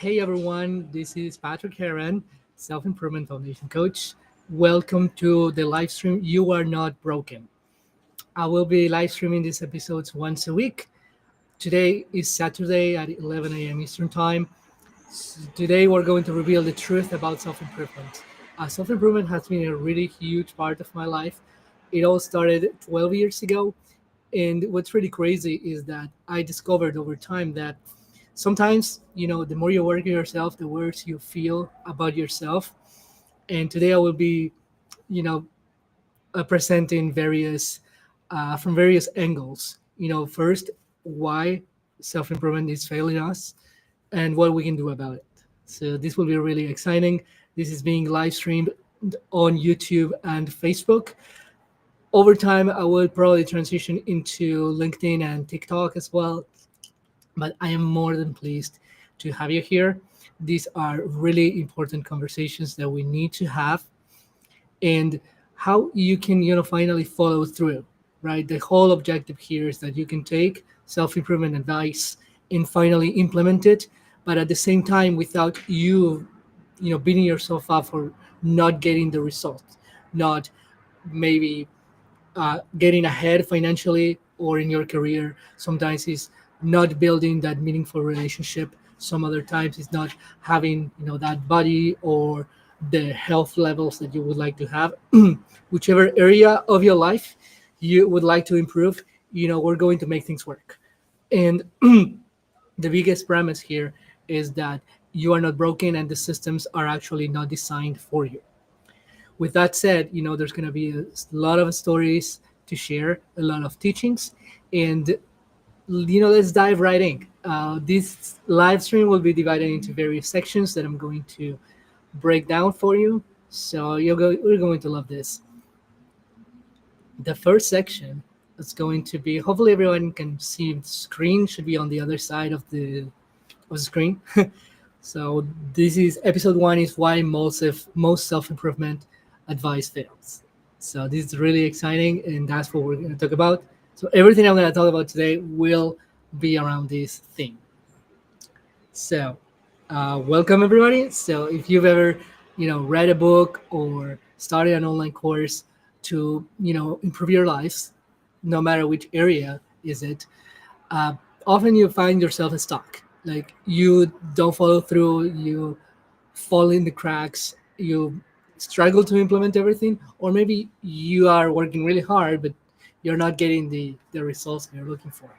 Hey everyone, this is Patrick Heron, Self Improvement Foundation Coach. Welcome to the live stream You Are Not Broken. I will be live streaming these episodes once a week. Today is Saturday at 11 a.m. Eastern Time. Today we're going to reveal the truth about self improvement. Self improvement has been a really huge part of my life. It all started 12 years ago. And what's really crazy is that I discovered over time that sometimes, the more you work on yourself, the worse you feel about yourself. And today I will be, you know, presenting various, from various angles. First, why self improvement is failing us and what we can do about it. So this will be really exciting. This is being live streamed on YouTube and Facebook. Over time, I will probably transition into LinkedIn and TikTok as well. But I am more than pleased to have you here. These are really important conversations that we need to have, and how you can, finally follow through, right? The whole objective here is that you can take self improvement advice and finally implement it, but at the same time, without you, beating yourself up for not getting the result, not maybe getting ahead financially or in your career. Sometimes it's not building that meaningful relationship. Some other times it's not having that body or the health levels that you would like to have. Whichever area of your life you would like to improve, we're going to make things work. And the biggest premise here is that you are not broken and the systems are actually not designed for you. With that said, there's going to be a lot of stories to share, a lot of teachings, and let's dive right in. This live stream will be divided into various sections that I'm going to break down for you. So you're going to love this. The first section is going to be, hopefully everyone can see the screen, should be on the other side of the screen. So this is episode one, is why most self-improvement advice fails. So this is really exciting, and that's what we're going to talk about. So everything I'm going to talk about today will be around this theme. So welcome everybody. So if you've ever read a book or started an online course to improve your lives, no matter which area is it, uh, often you find yourself stuck. Like you don't follow through, you fall in the cracks, you struggle to implement everything, or maybe you are working really hard, but you're not getting the results you're looking for.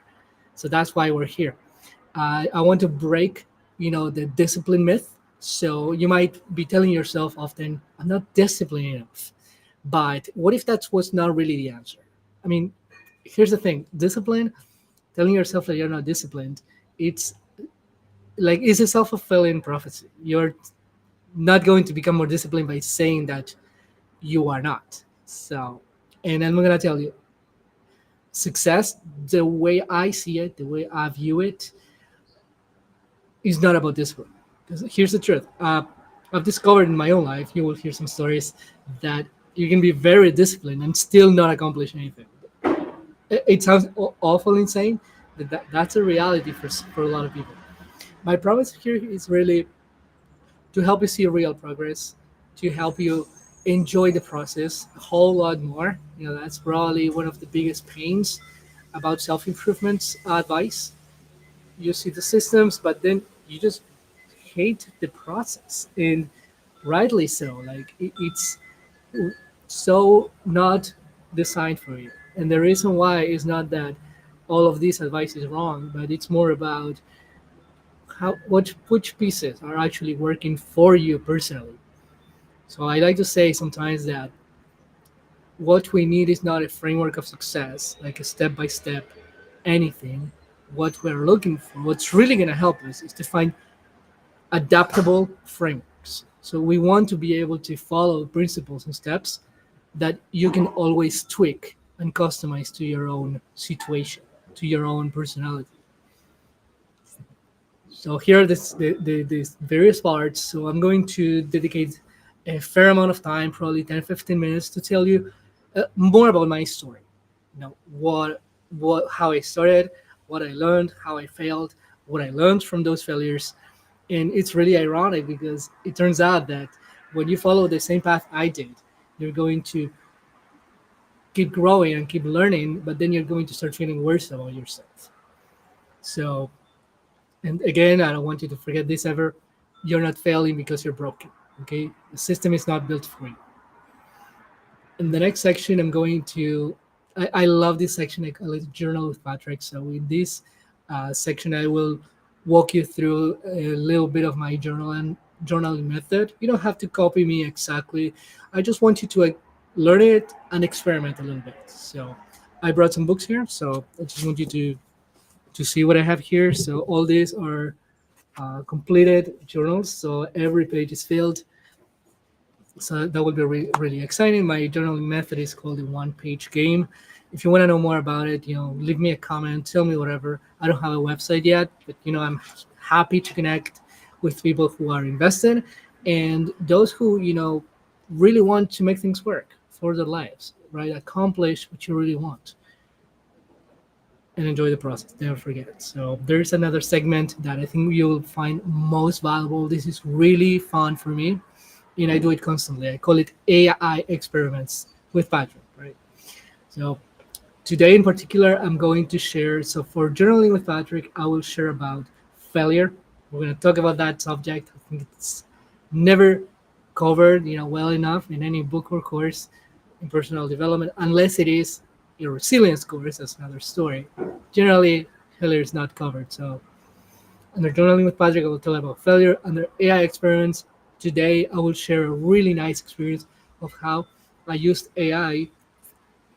So that's why we're here. I want to break, the discipline myth. So you might be telling yourself often, I'm not disciplined enough. But what if that was not really the answer? I mean, here's the thing: discipline, telling yourself that you're not disciplined, it's it's a self-fulfilling prophecy. You're not going to become more disciplined by saying that you are not. So, and I'm gonna tell you, success, the way I see it, the way I view it, is not about discipline. Because here's the truth: I've discovered in my own life. You will hear some stories that you can be very disciplined and still not accomplish anything. It sounds awful insane, but that's a reality for a lot of people. My promise here is really to help you see real progress, to help you enjoy the process a whole lot more. That's probably one of the biggest pains about self improvement advice. You see the systems, but then you just hate the process, and rightly so. Like it's so not designed for you. And the reason why is not that all of this advice is wrong, but it's more about how which pieces are actually working for you personally. So I like to say sometimes that what we need is not a framework of success, like a step by step anything. What we're looking for, what's really going to help us, is to find adaptable frameworks. So we want to be able to follow principles and steps that you can always tweak and customize to your own situation, to your own personality. So here are these various parts. So I'm going to dedicate a fair amount of time, probably 10, 15 minutes, to tell you more about my story. How I started, what I learned, how I failed, what I learned from those failures, And it's really ironic because it turns out that when you follow the same path I did, you're going to keep growing and keep learning, but then you're going to start feeling worse about yourself. So, and again, I don't want you to forget this ever. You're not failing because you're broken. Okay, the system is not built for you. In the next section, I'm going to. I love this section. I call it Journal with Patrick. So in this section, I will walk you through a little bit of my journaling method. You don't have to copy me exactly. I just want you to learn it and experiment a little bit. So I brought some books here. So I just want you to see what I have here. So all these are completed journals. So every page is filled. So that will be really exciting. My journaling method is called the one page game. If you want to know more about it, leave me a comment, tell me whatever. I don't have a website yet, but I'm happy to connect with people who are invested and those who really want to make things work for their lives, right? Accomplish what you really want and enjoy the process. Never forget it. So there's another segment that I think you'll find most valuable. This is really fun for me, and I do it constantly. I call it AI experiments with Patrick, right? So today in particular, I'm going to share. So for journaling with Patrick, I will share about failure. We're going to talk about that subject. I think it's never covered, well enough in any book or course in personal development, unless it is a resilience course. That's another story. Generally, failure is not covered. So under journaling with Patrick, I will tell about failure. Under AI experiments, today I will share a really nice experience of how I used AI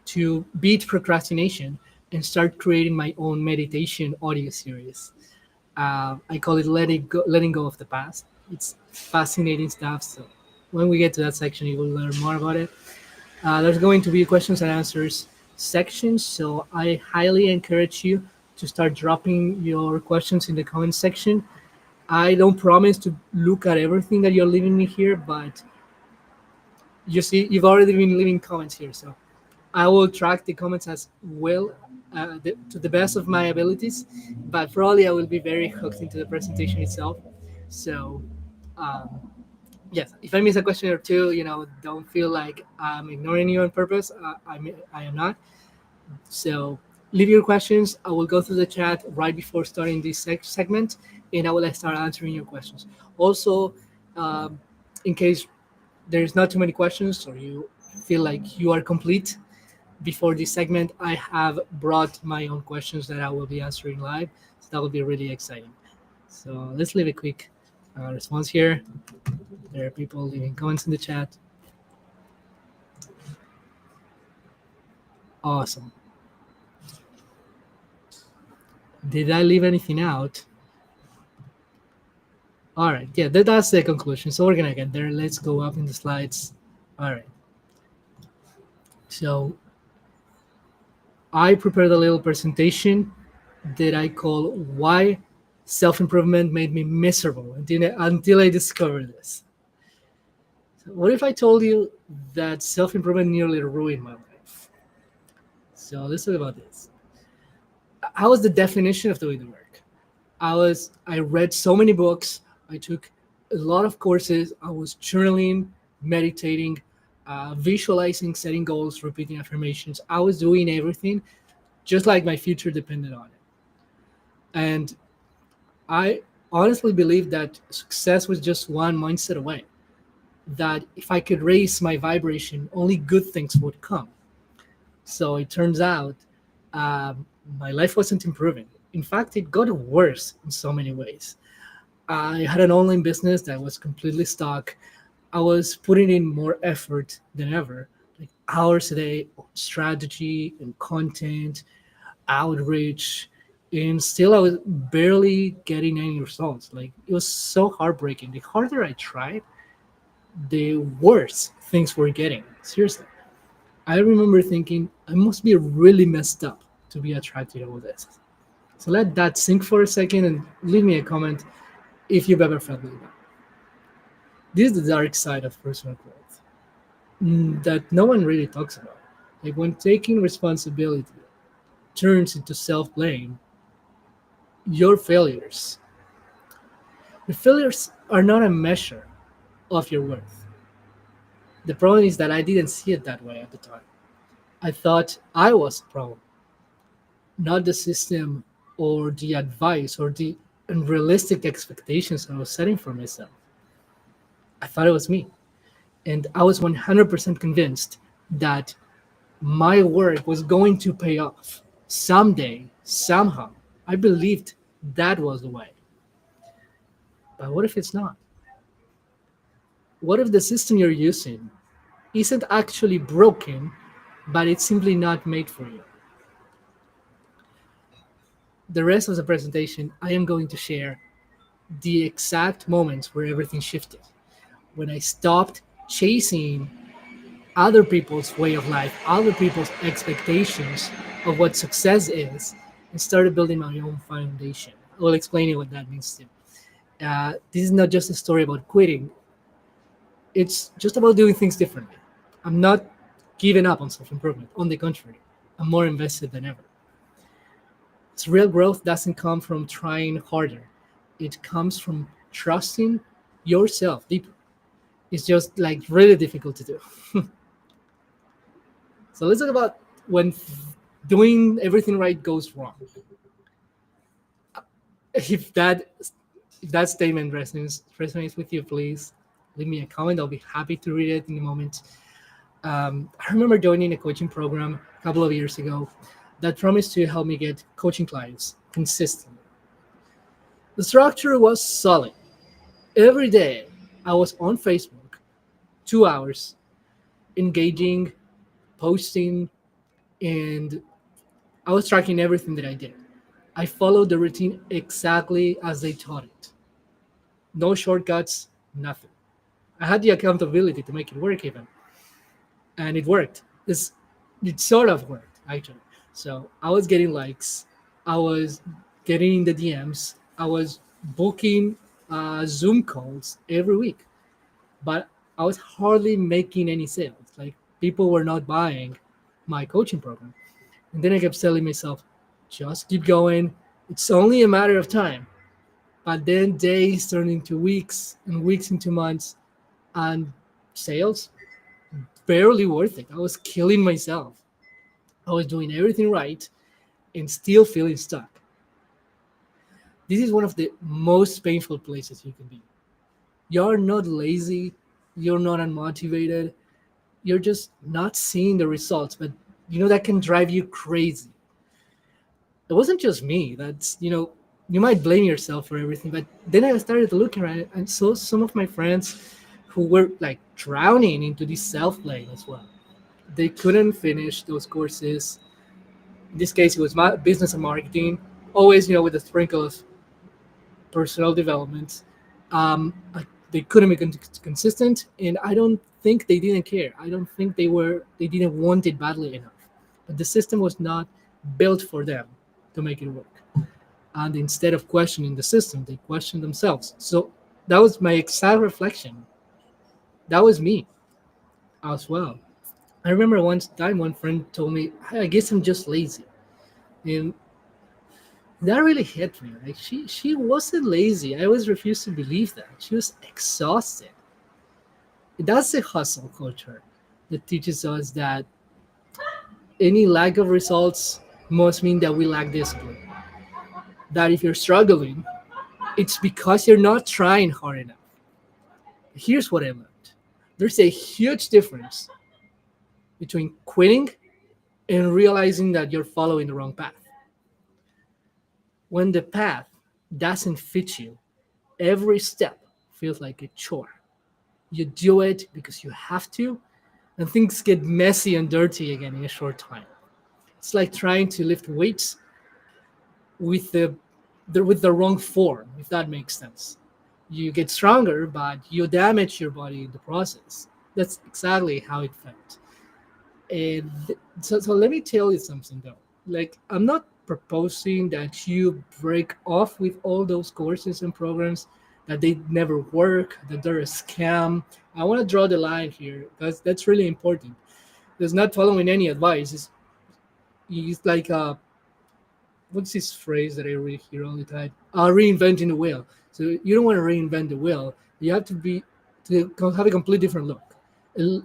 to beat procrastination and start creating my own meditation audio series. I call it letting go of the past. It's fascinating stuff. So when we get to that section, you will learn more about it. There's going to be questions and answers section. So I highly encourage you to start dropping your questions in the comment section. I don't promise to look at everything that you're leaving me here, but you see, you've already been leaving comments here. So I will track the comments as well to the best of my abilities, but probably I will be very hooked into the presentation itself. So, um, yes, if I miss a question or two, don't feel like I'm ignoring you on purpose. I am not. So, leave your questions. I will go through the chat right before starting this segment, and I will start answering your questions. Also, um, in case there's not too many questions or you feel like you are complete, before this segment, I have brought my own questions that I will be answering live. So that will be really exciting. So let's leave a quick response here. There are people leaving comments in the chat. Awesome. Did I leave anything out? All right. Yeah, that's the conclusion. So we're going to get there. Let's go up in the slides. All right. So I prepared a little presentation that I call Why Self-Improvement Made Me Miserable until I discovered this. So what if I told you that self-improvement nearly ruined my life? So let's talk about this. How was the definition of doing the work? I read so many books. I took a lot of courses. I was journaling, meditating, visualizing, setting goals, repeating affirmations. I was doing everything just like my future depended on it. And I honestly believe that success was just one mindset away. That if I could raise my vibration, only good things would come. So it turns out my life wasn't improving. In fact, it got worse in so many ways. I had an online business that was completely stuck. I was putting in more effort than ever, like hours a day on strategy and content, outreach, and still I was barely getting any results. Like it was so heartbreaking. The harder I tried, the worse things were getting. Seriously. I remember thinking, I must be really messed up to be attracted to all this. So let that sink for a second and leave me a comment if you've ever felt like that. This is the dark side of personal growth that no one really talks about. Like when taking responsibility turns into self blame, your failures The failures are not a measure of your worth. The problem is that I didn't see it that way at the time. I thought I was the problem, not the system or the advice or the unrealistic expectations I was setting for myself. I thought it was me. And I was 100% convinced that my work was going to pay off someday, somehow. I believed that was the way. But what if it's not? What if the system you're using isn't actually broken, but it's simply not made for you? The rest of the presentation, I am going to share the exact moments where everything shifted. When I stopped chasing other people's way of life, other people's expectations of what success is, and started building my own foundation. I will explain you what that means too. This is not just a story about quitting, it's just about doing things differently. I'm not giving up on self improvement. On the contrary, I'm more invested than ever. So real growth doesn't come from trying harder, it comes from trusting yourself deeper. It's just like really difficult to do. So let's talk about when doing everything right goes wrong. If that if that statement resonates with you, please leave me a comment. I'll be happy to read it in a moment. I remember joining a coaching program a couple of years ago that promised to help me get coaching clients consistently. The structure was solid. Every day I was on Facebook, 2 hours, engaging, posting, and I was tracking everything that I did. I followed the routine exactly as they taught it. No shortcuts, nothing. I had the accountability to make it work even, and it worked. It sort of worked actually. So I was getting likes, I was getting in the DMs, I was booking Zoom calls every week, but I was hardly making any sales. Like people were not buying my coaching program. And then I kept telling myself, just keep going. It's only a matter of time. But then days turned into weeks and weeks into months, and sales barely worth it. I was killing myself. I was doing everything right and still feeling stuck. This is one of the most painful places you can be. You're not lazy, you're not unmotivated, you're just not seeing the results, but that can drive you crazy. It wasn't just me. You might blame yourself for everything, but then I started looking around it and saw some of my friends who were like drowning into this self blame as well. They couldn't finish those courses. In this case, it was business and marketing, always, with a sprinkle of personal development. They couldn't be consistent, and I don't think they didn't care. I don't think they didn't want it badly enough. But the system was not built for them to make it work. And instead of questioning the system, they questioned themselves. So that was my exact reflection. That was me as well. I remember one time one friend told me, "Hey, I guess I'm just lazy." And that really hit me. Like she wasn't lazy. I always refused to believe that. She was exhausted. That's the hustle culture that teaches us that any lack of results must mean that we lack discipline. That if you're struggling, it's because you're not trying hard enough. Here's what I learned. There's a huge difference between quitting and realizing that you're following the wrong path. When the path doesn't fit you, every step feels like a chore. You do it because you have to, and things get messy and dirty again in a short time. It's like trying to lift weights with the wrong form, if that makes sense. You get stronger, but you damage your body in the process. That's exactly how it felt. And so let me tell you something though. Like, I'm not proposing that you break off with all those courses and programs, that they never work, that they're a scam. I want to draw the line here because that's really important. There's not following any advice. It's like what's this phrase that I read here all the time? Reinventing the wheel. So you don't want to reinvent the wheel. You have to be to have a complete different look.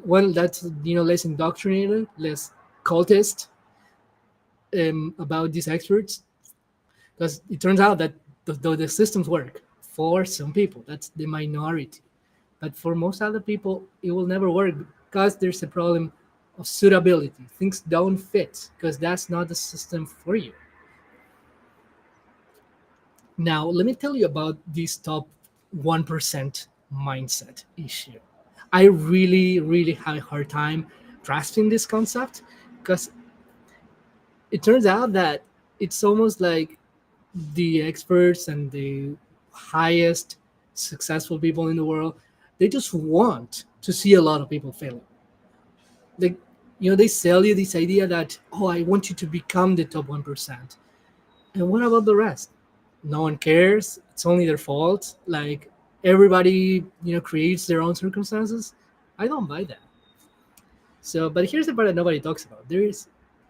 One that's less indoctrinated, less cultist about these experts, because it turns out that the systems work for some people. That's the minority, but for most other people, it will never work because there's a problem of suitability. Things don't fit because that's not the system for you. Now, let me tell you about this top 1% mindset issue. I really, really had a hard time grasping this concept because it turns out that it's almost like the experts and the highest successful people in the world, they just want to see a lot of people failing. Like, they sell you this idea that, oh, I want you to become the top 1%. And what about the rest? No one cares. It's only their fault. Like, everybody, creates their own circumstances. I don't buy that. So, but here's the part that nobody talks about. There is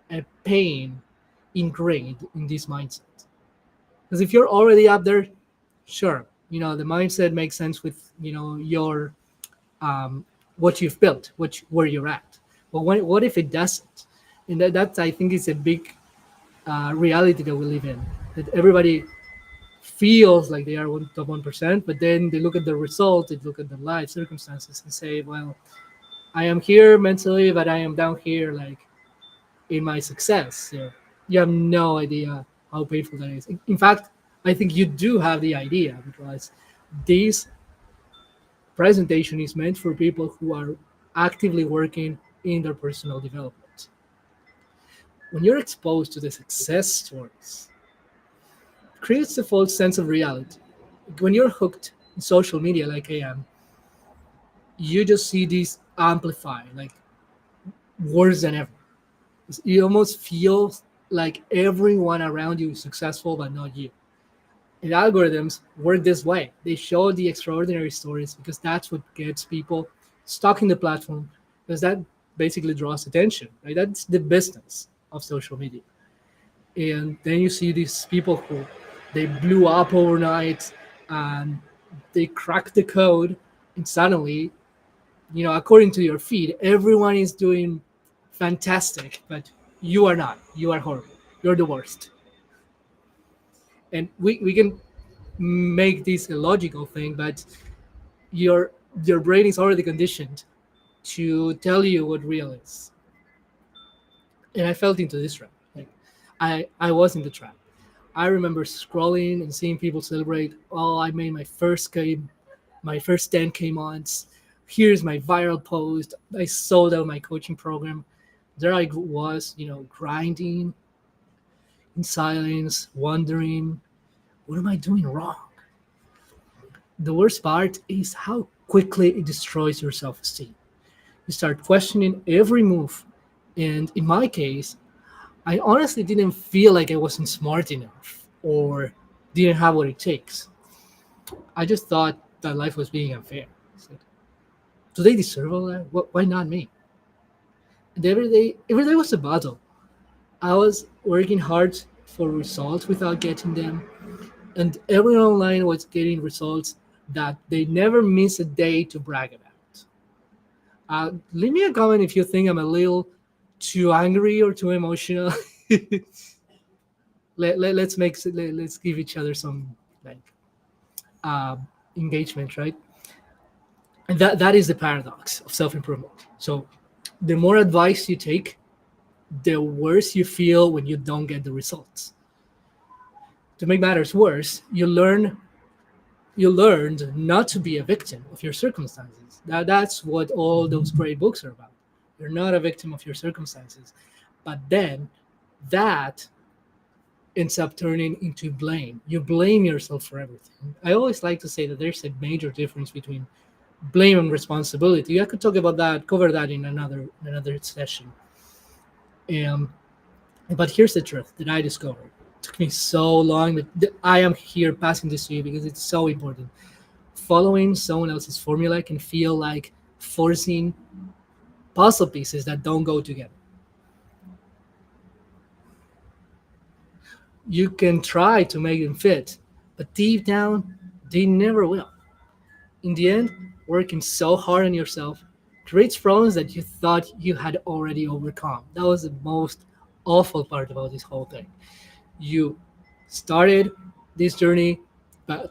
a pain ingrained in this mindset. Because if you're already up there, sure, the mindset makes sense with your what you've built, where you're at. But what if it doesn't? And that I think is a big reality that we live in. That everybody feels like they are top 1%, but then they look at the result, they look at the life circumstances, and say, "Well, I am here mentally, but I am down here, like in my success." So you have no idea how painful that is. In fact, I think you do have the idea because this presentation is meant for people who are actively working in their personal development. When you're exposed to the success stories, it creates a false sense of reality. When you're hooked in social media like I am, you just see these amplify like worse than ever. You almost feel like everyone around you is successful, but not you. And algorithms work this way. They show the extraordinary stories because that's what gets people stuck in the platform, because that basically draws attention. Right? That's the business of social media. And then you see these people who they blew up overnight and they cracked the code, and suddenly, according to your feed, everyone is doing fantastic, but you are not. You are horrible. You're the worst. And we can make this a logical thing, but your your brain is already conditioned to tell you what real is. And I fell into this trap. Like, I was in the trap. I remember scrolling and seeing people celebrate. Oh, I made my first 10K months. Here's my viral post. I sold out my coaching program. There I was, grinding in silence, wondering, what am I doing wrong? The worst part is how quickly it destroys your self esteem. You start questioning every move. And in my case, I honestly didn't feel like I wasn't smart enough or didn't have what it takes. I just thought that life was being unfair. It's like, do they deserve all that? Why not me? And every day was a battle. I was working hard for results without getting them, and everyone online was getting results that they never miss a day to brag about. Leave me a comment if you think I'm a little too angry or too emotional. Let's give each other some like uh, engagement, right? And that is the paradox of self improvement. So the more advice you take, the worse you feel when you don't get the results. To make matters worse, you learned not to be a victim of your circumstances. That's what all those great books are about. You're not a victim of your circumstances. But then that ends up turning into blame. You blame yourself for everything. I always like to say that there's a major difference between blame and responsibility. I could talk about that, cover that in another session. Um, but here's the truth that I discovered. It took me so long, but I am here passing this to you because it's so important. Following someone else's formula can feel like forcing puzzle pieces that don't go together. You can try to make them fit, but deep down, They never will. In the end, working so hard on yourself creates problems that you thought you had already overcome. That was the most awful part about this whole thing. You started this journey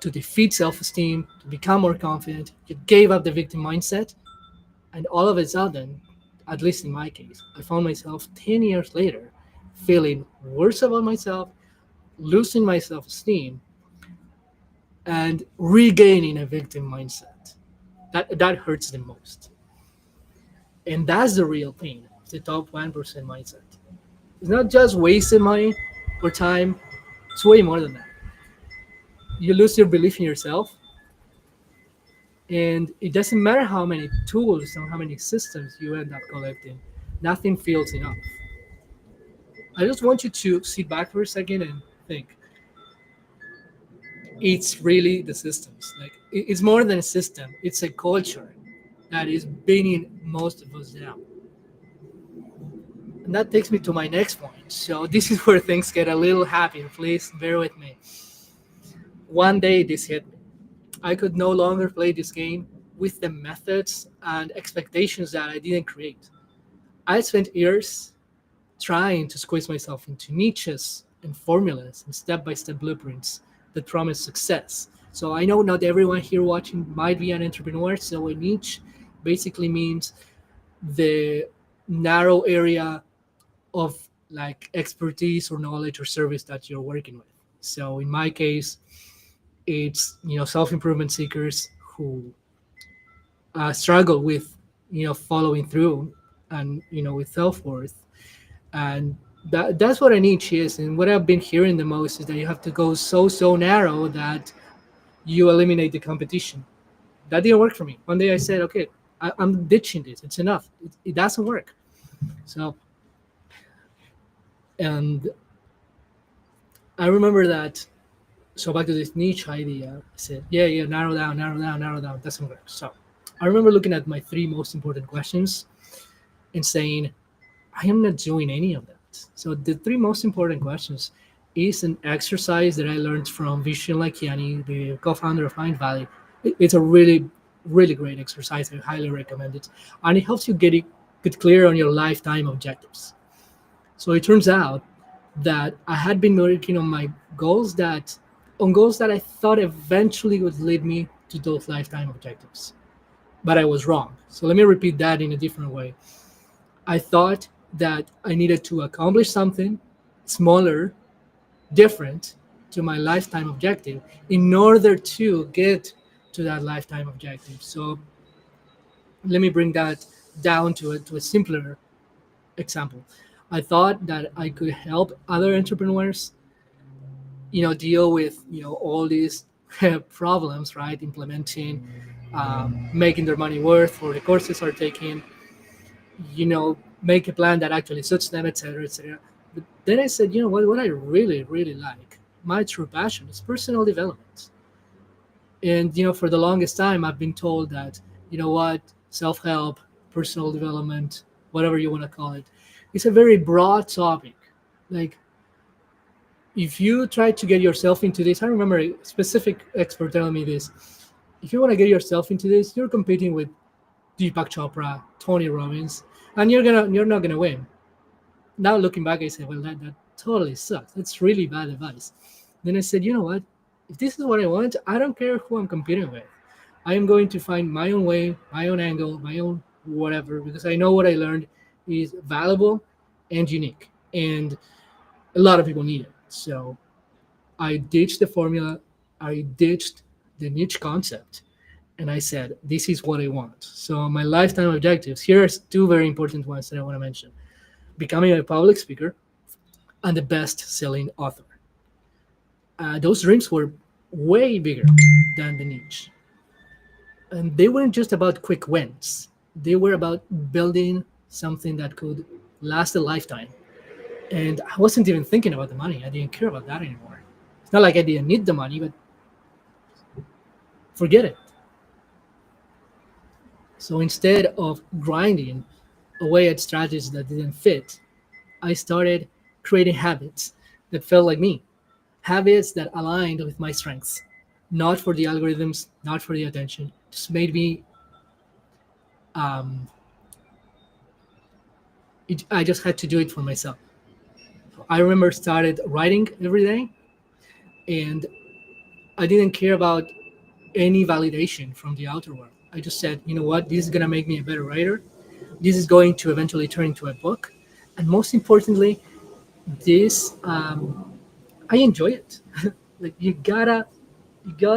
to defeat self esteem, to become more confident. You gave up the victim mindset, and all of a sudden, at least in my case, I found myself 10 years later feeling worse about myself, losing my self esteem, and regaining a victim mindset. That hurts the most. And that's the real pain, the top 1% mindset. It's not just wasting money or time, it's way more than that. You lose your belief in yourself, and it doesn't matter how many tools or how many systems you end up collecting, nothing feels enough. I just want you to sit back for a second and think. It's really the systems. Like it's more than a system, it's a culture that is bringing most of us down. And that takes me to my next point. So this is where things get a little happy. Please bear with me. One day this hit me. I could no longer play this game with the methods and expectations that I didn't create. I spent years trying to squeeze myself into niches and formulas and step by step blueprints that promise success. So I know not everyone here watching might be an entrepreneur. So a niche basically means the narrow area of like expertise or knowledge or service that you're working with. So in my case, it's self-improvement seekers who struggle with following through and with self-worth, and that's what a niche is. And what I've been hearing the most is that you have to go so narrow that you eliminate the competition. That didn't work for me. One day I said, okay, I'm ditching this. It's enough. It doesn't work. So, and I remember that. So back to this niche idea, I said, yeah, narrow down, narrow down, narrow down. Doesn't work. So I remember looking at my three most important questions and saying, I am not doing any of that. So the three most important questions is an exercise that I learned from Vishen Lakiani, the co-founder of Mind Valley. It's a really great exercise. I highly recommend it. And it helps you get clear on your lifetime objectives. So it turns out that I had been working on my goals that I thought eventually would lead me to those lifetime objectives. But I was wrong. So let me repeat that in a different way. I thought that I needed to accomplish something smaller, different to my lifetime objective in order to get to that lifetime objective. So let me bring that down to a simpler example. I thought that I could help other entrepreneurs, deal with all these problems, right? Implementing, making their money worth for the courses are taking, make a plan that actually suits them, etc., etc. But then I said, what I really like, my true passion is personal development. And for the longest time, I've been told that what self-help, personal development, whatever you want to call it, it's a very broad topic. Like if you try to get yourself into this, I remember a specific expert telling me this. If you want to get yourself into this, you're competing with Deepak Chopra, Tony Robbins, and you're not gonna win. Now looking back, I said, well, that totally sucks. That's really bad advice. Then I said, you know what? If this is what I want, I don't care who I'm competing with. I am going to find my own way, my own angle, my own whatever, because I know what I learned is valuable and unique, and a lot of people need it. So I ditched the formula, I ditched the niche concept, and I said, this is what I want. So my lifetime objectives, here's two very important ones that I want to mention. Becoming a public speaker and the best-selling author. Those dreams were way bigger than the niche. And they weren't just about quick wins. They were about building something that could last a lifetime. And I wasn't even thinking about the money. I didn't care about that anymore. It's not like I didn't need the money, but forget it. So instead of grinding away at strategies that didn't fit, I started creating habits that felt like me, habits that aligned with my strengths. not for the algorithms, not for the attention. Just made me. Um, I just had to do it for myself. I remember started writing every day, and I didn't care about any validation from the outer world. I just said, you know what, this is gonna make me a better writer. This is going to eventually turn into a book, and most importantly, this I enjoy it. Like you gotta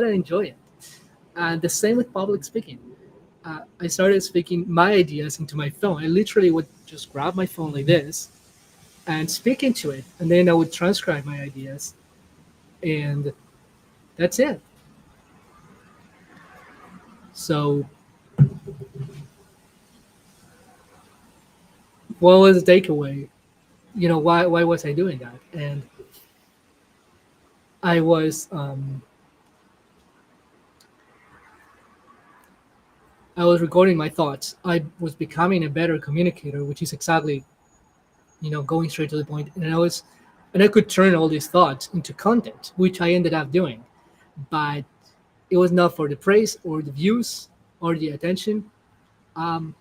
enjoy it. And the same with public speaking. I started speaking my ideas into my phone. I literally would just grab my phone like this and speak into it, and then I would transcribe my ideas, and that's it. So, what was the takeaway? Why was I doing that? And I was I was recording my thoughts. I was becoming a better communicator, which is exactly going straight to the point. And I could turn all these thoughts into content, which I ended up doing. But it was not for the praise or the views or the attention. Um,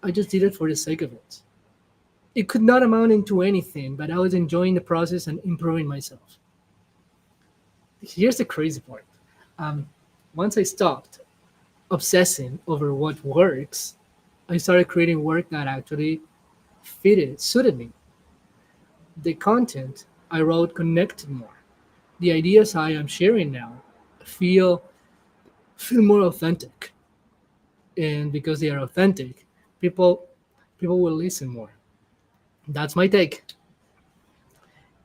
I just did it for the sake of it. It could not amount into anything, but I was enjoying the process and improving myself. Here's the crazy part. Um, Once I stopped obsessing over what works, I started creating work that actually suited me. The content I wrote connected more. The ideas I am sharing now feel feel more authentic, and because they are authentic, people people will listen more. That's my take.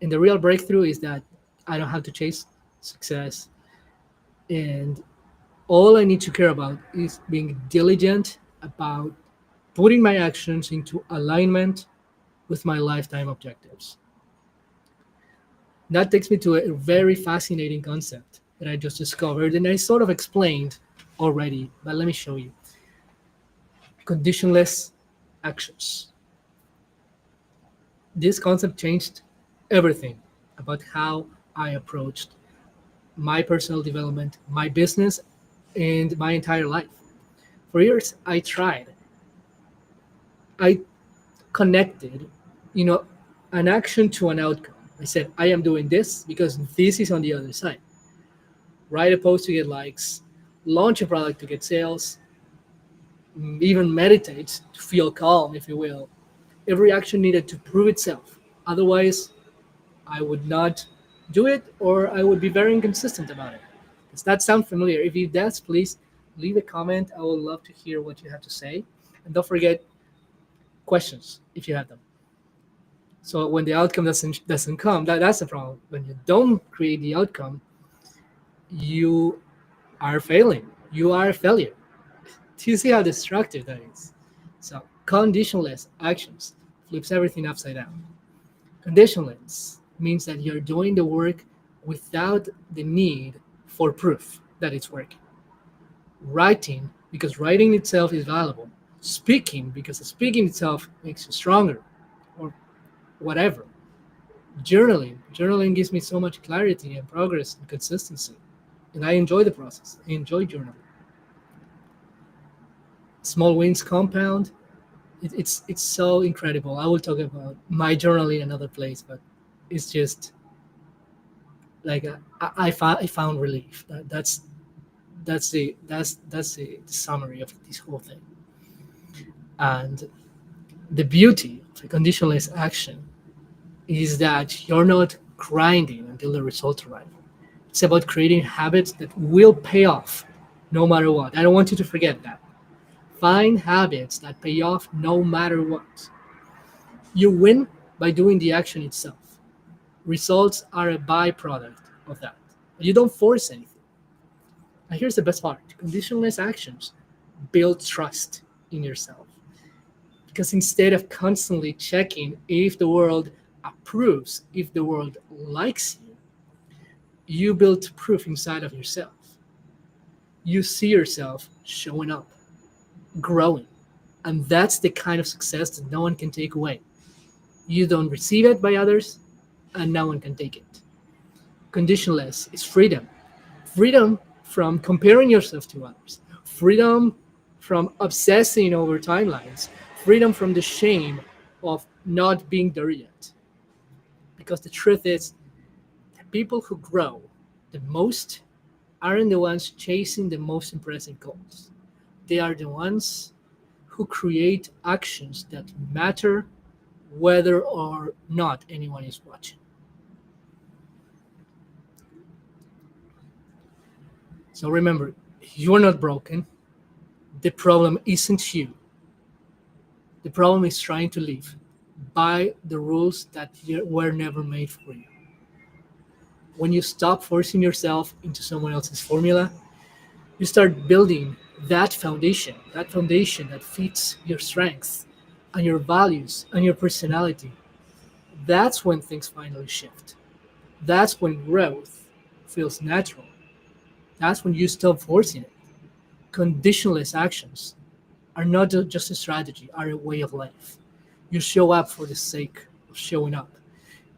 And the real breakthrough is that I don't have to chase success, and all I need to care about is being diligent about putting my actions into alignment with my lifetime objectives. That takes me to a very fascinating concept that I just discovered, and I sort of explained already, but let me show you. Conditionless actions. This concept changed everything about how I approached my personal development, my business, and my entire life. For years, I connected, you know, an action to an outcome. I said, I am doing this because this is on the other side. Write a post to get likes, launch a product to get sales, even meditate to feel calm, if you will. Every action needed to prove itself. Otherwise, I would not do it, or I would be very inconsistent about it. Does that sound familiar? If it does, please leave a comment. I would love to hear what you have to say. And don't forget questions if you have them. So when the outcome doesn't come, that's the problem. When you don't create the outcome, you are failing. You are a failure. Do you see how destructive that is? So conditionless actions flips everything upside down. Conditionless means that you're doing the work without the need for proof that it's working. Writing, because writing itself is valuable. Speaking, because speaking itself makes you stronger, or whatever. Journaling gives me so much clarity and progress and consistency. And I enjoy the process. I enjoy journaling. Small wins compound. It's so incredible. I will talk about my journaling another place, but it's just like I found relief. That's the summary of this whole thing. And the beauty of a conditionless action is that you're not grinding until the results arrive. It's about creating habits that will pay off no matter what. I don't want you to forget that. Find habits that pay off no matter what. You win by doing the action itself. Results are a byproduct of that. You don't force anything. And here's the best part: conditionless actions build trust in yourself. Because instead of constantly checking if the world approves, if the world likes you, you build proof inside of yourself. You see yourself showing up, growing. And that's the kind of success that no one can take away. You don't receive it by others, and no one can take it. Conditionless is freedom. freedom from comparing yourself to others, freedom from obsessing over timelines, freedom from the shame of not being there yet. Because the truth is, the people who grow the most aren't the ones chasing the most impressive goals. They are the ones who create actions that matter whether or not anyone is watching. So remember, you're not broken. The problem isn't you. The problem is trying to live by the rules that were never made for you. When you stop forcing yourself into someone else's formula, you start building that foundation that fits your strengths and your values and your personality. That's when things finally shift. That's when growth feels natural. That's when you stop forcing it. Conditionless actions are not just a strategy, are a way of life. You show up for the sake of showing up.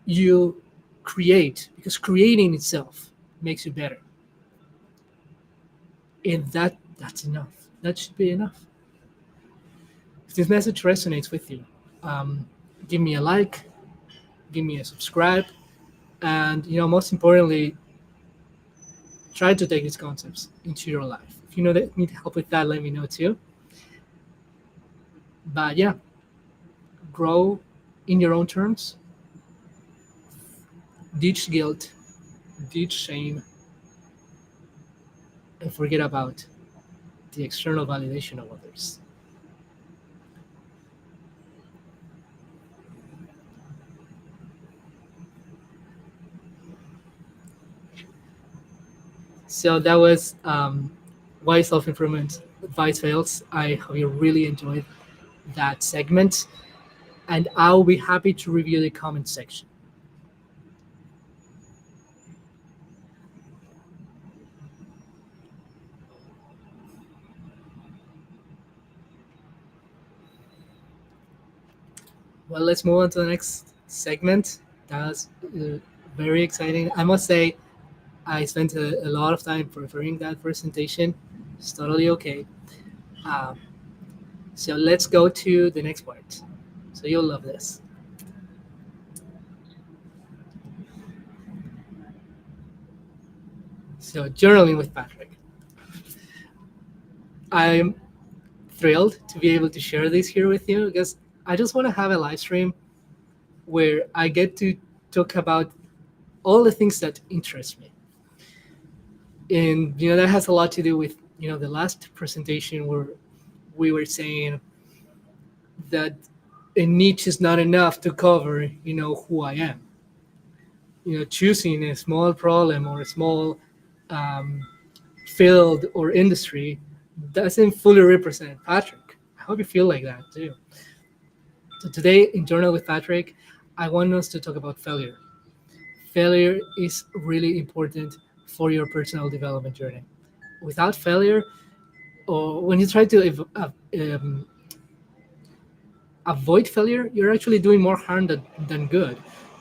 You create because creating itself makes you better. And that's enough. That should be enough. If this message resonates with you, um, give me a like, give me a subscribe, and most importantly, try to take these concepts into your life. If you know that need help with that, let me know too. But yeah, grow in your own terms, ditch guilt, ditch shame, and forget about the external validation of others. So that was why self improvement advice fails. I hope you really enjoyed that segment, and I'll be happy to review the comment section. Well, let's move on to the next segment. That was very exciting. I must say, I spent a lot of time preparing that presentation. It's totally okay. Um, so let's go to the next part. So you'll love this. So journaling with Patrick. I'm thrilled to be able to share this here with you because I just want to have a live stream where I get to talk about all the things that interest me. And that has a lot to do with the last presentation where we were saying that a niche is not enough to cover who I am. Choosing a small problem or a small um, field or industry doesn't fully represent Patrick. I hope you feel like that too. So today in Journal with Patrick, I want us to talk about failure. Failure is really important for your personal development journey. Without failure, or when you try to avoid failure, you're actually doing more harm than good.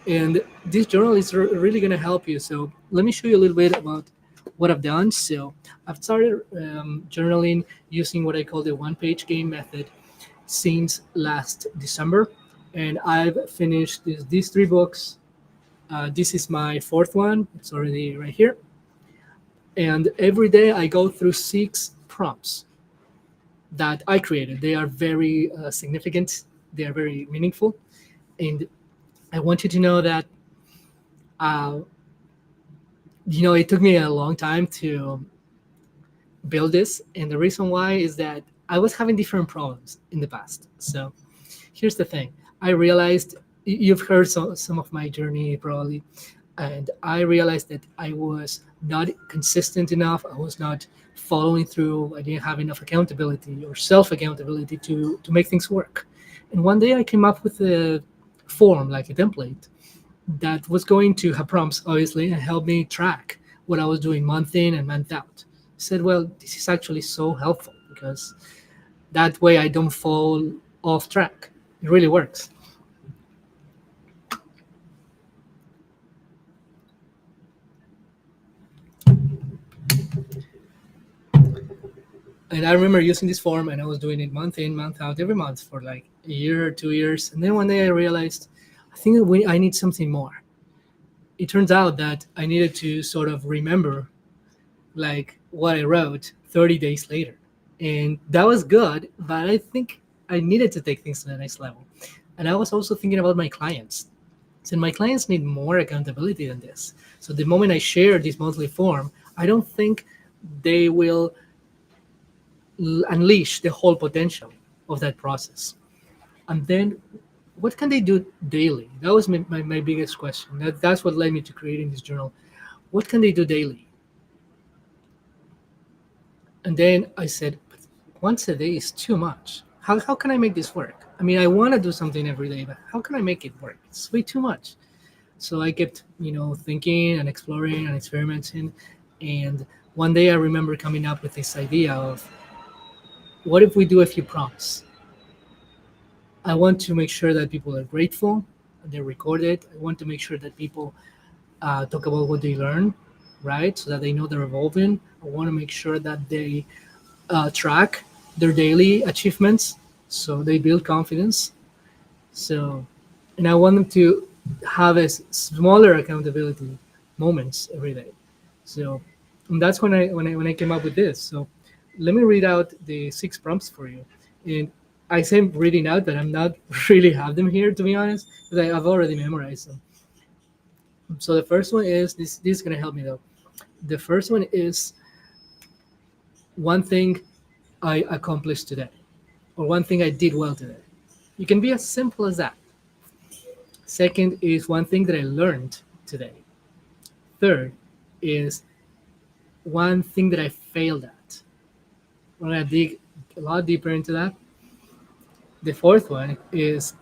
And this journal is really going to help you. So let me show you a little bit about what I've done. So I've started journaling using what I call the one-page game method since last December, and I've finished these three books. This is my fourth one. It's already right here. And every day I go through six prompts that I created. They are very significant. They are very meaningful, and I want you to know that uh, it took me a long time to build this, and the reason why is that I was having different problems in the past. So here's the thing: I realized you've heard some of my journey probably, and I realized that I was not consistent enough. I was not following through. I didn't have enough accountability or self accountability to make things work. And one day I came up with a form, like a template, that was going to have prompts, obviously, and help me track what I was doing month in and month out. I said, well, this is actually so helpful because that way I don't fall off track. It really works. And I remember using this form, and I was doing it month in, month out, every month for like a year or 2 years. And then one day I realized, I think I need something more. It turns out that I needed to sort of remember like what I wrote 30 days later. And that was good, but I think I needed to take things to the next level. And I was also thinking about my clients. So my clients need more accountability than this. So the moment I share this monthly form, I don't think they will unleash the whole potential of that process. And then what can they do daily? That was my biggest question. That's what led me to creating this journal. What can they do daily? And then I said, but once a day is too much. How can I make this work? I mean, I want to do something every day, but how can I make it work? It's way too much. So I kept, thinking and exploring and experimenting. And one day I remember coming up with this idea of what if we do a few prompts? I want to make sure that people are grateful, they record it. I want to make sure that people talk about what they learn, right? So that they know they're evolving. I want to make sure that they track their daily achievements so they build confidence. So, and I want them to have a smaller accountability moments every day. So, and that's when I came up with this. So, let me read out the six prompts for you. And I say reading out, but I'm not really have them here to be honest, because I've already memorized them. So the first one is this. This is gonna help me though. The first one is one thing I accomplished today, or one thing I did well today. You can be as simple as that. Second is one thing that I learned today. Third is one thing that I failed at. We're gonna dig a lot deeper into that. The fourth one is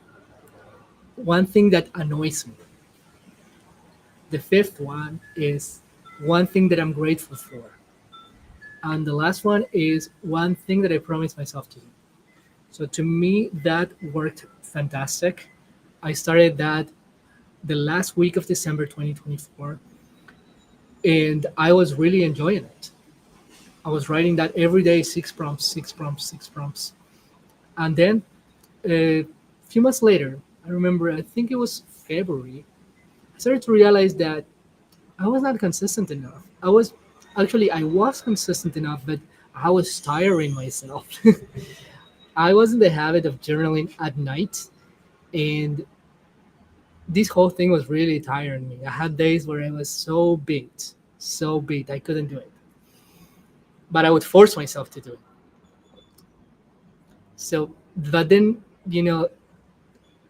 one thing that annoys me. The fifth one is one thing that I'm grateful for. And the last one is one thing that I promised myself to do. So to me, that worked fantastic. I started that the last week of December 2024, and I was really enjoying it. I was writing that every day, six prompts, six prompts, six prompts. And then a few months later, I remember, I think it was February, I started to realize that I was not consistent enough. I was consistent enough, but I was tiring myself. I was in the habit of journaling at night, and this whole thing was really tiring me. I had days where I was so beat, I couldn't do it. But I would force myself to do it. So, but then, you know,